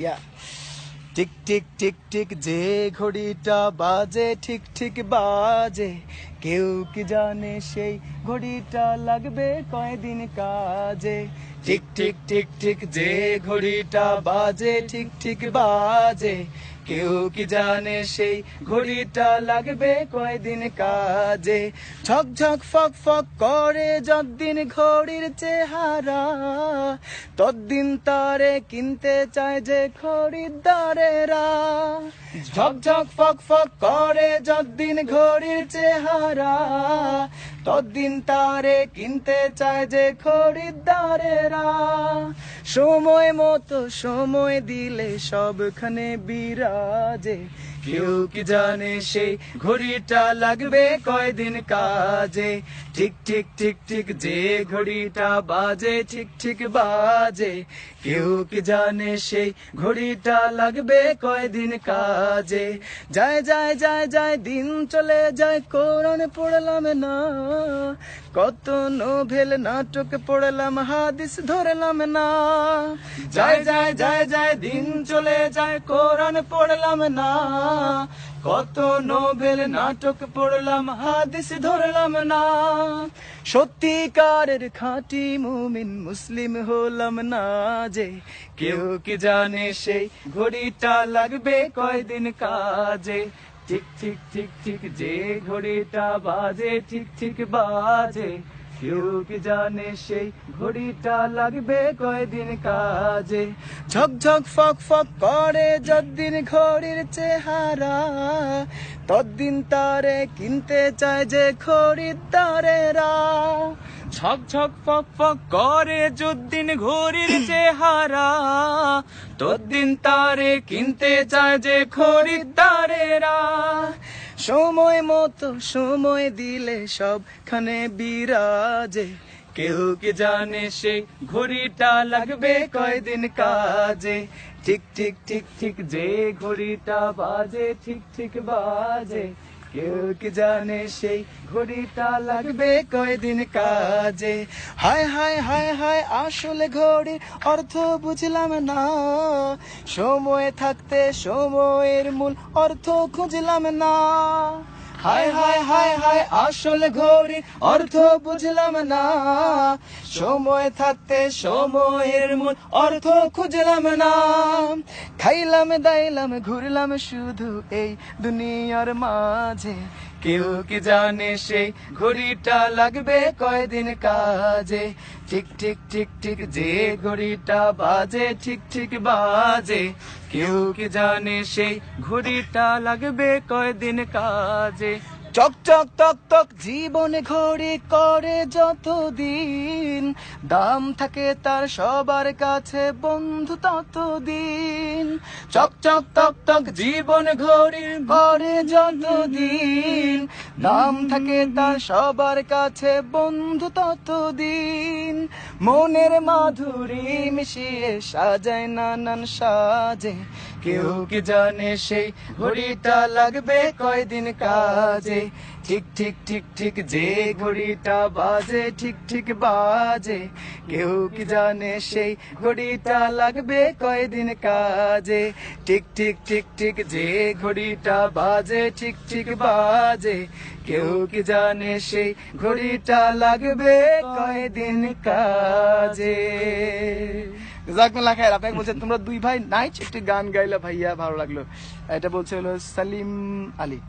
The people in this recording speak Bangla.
ইয়া টিক টিক টিক টিক যে ঘড়িটা বাজে ঠিক ঠিক বাজে, কেউ কি জানে সেই ঘড়িটা লাগবে কয়দিন কাজে। টিক টিক টিক টিক যে ঘড়িটা বাজে ঠিক ঠিক বাজে, কেউ কি জানে সেই ঘড়িটা লাগবে কয়দিন কাজে। ঝক ঝক ফক ফক করে যতদিন ঘড়ির চেহারা, ততদিন তারে কিনতে চায় যে খরিদ্দারেরা। ঝক ঝক ফক ফক করে যতদিন ঘড়ির চেহারা, ততদিন তারে কিনতে চায় যে খরিদ্দারেরা। সময় মতো সময় দিলে সবখানে বিরাজে, কেউ কি জানে সেই ঘড়িটা লাগবে কয়দিন কাজে। ঠিক ঠিক ঠিক ঠিক যে ঘড়িটা বাজে ঠিক ঠিক বাজে, কেউ কি জানে সেই ঘড়িটা লাগবে কয়দিন কাজে। যায় যায় যায় যায় দিন চলে যায়, কোরআন পড়লাম না, কত নোভেল নাটক পড়লাম হাদিস ধরলাম না। যায় যায় যায় যায় দিন চলে যায়, কোরআন পড়লাম না, কত নোবেল নাটক পড়লাম হাদিস ধরলাম না। সত্যিকারের খাঁটি মুমিন মুসলিম হলাম না যে, কেউ কি জানে সেই ঘড়িটা লাগবে কয়দিন কাজে। ঠিক ঠিক ঠিক ঠিক যে ঘড়িটা বাজে ঠিক ঠিক বাজে, কেউ কি জানে সেই ঘড়িটা লাগবে কয়দিন কাজে। ঝক ঝক ফক ফক করে যতদিন ঘড়ির চেহারা, ততদিন তারে কিনতে চায় যে খরিদ্দারেরা। ঝক ঝক ফক ফক করে যতদিন ঘড়ির চেহারা, ততদিন তারে কিনতে চায় যে খরিদ্দারেরা। সময় মতো সময় দিলে সবখানে বিরাজে, কেউ কি জানে সেই ঘড়িটা লাগবে কয়দিন কাজে। ঠিক ঠিক ঠিক ঠিক যে ঘড়িটা বাজে ঠিক ঠিক বাজে, কেউ কি জানে সেই ঘড়িটা লাগবে কয়দিন কাজে। হায় হায় হায় হায় আসলে ঘড়ির অর্থ বুঝলাম না, সময় থাকতে সময়ের মূল অর্থ খুঁজলাম না। হায় হায় হায় হায় আসলে ঘড়ির অর্থ বুঝলাম না, সময় থাকতে সময়ের মূল অর্থ খুঁজলাম না। খাইলাম দাইলাম ঘুরলাম শুধু এই দুনিয়ার মাঝে, কেউ কি জানে সেই ঘড়িটা লাগবে কয়দিন কাজে। ঠিক ঠিক ঠিক ঠিক যে ঘড়িটা বাজে ঠিক ঠিক বাজে, কেউ কি জানে সেই ঘড়িটা লাগবে কয়দিন কাজে। চক চক টক টক জীবনে ঘড়ি করে যতদিন, দাম থাকে তার সবার কাছে বন্ধু ততদিন। চক চক টক টক জীবন ঘড়ি করে যতদিন, দাম থাকে তার সবার কাছে বন্ধু ততদিন। মনের মাধুরী মিশিয়ে সাজায় নানান সাজে, কেউ কি জানে সেই ঘড়িটা লাগবে কয়দিন কাজে। ঠিক ঠিক ঠিক ঠিক যে ঘড়িটা বাজে ঠিক ঠিক বাজে, কেউ কি জানে সেই ঘড়িটা লাগবে কয়দিন কাজে। ঠিক ঠিক ঠিক ঠিক যে ঘড়িটা বাজে ঠিক ঠিক বাজে, কেউ কি জানে সেই ঘড়িটা লাগবে কয়দিন কাজে। জাযাকুমুল্লাহ খায়ের। আপনাকে বলছে তোমরা দুই ভাই নাইচ একটি গান গাইলা ভাইয়া, ভালো লাগলো। এটা বলছে হলো সালিম আলী।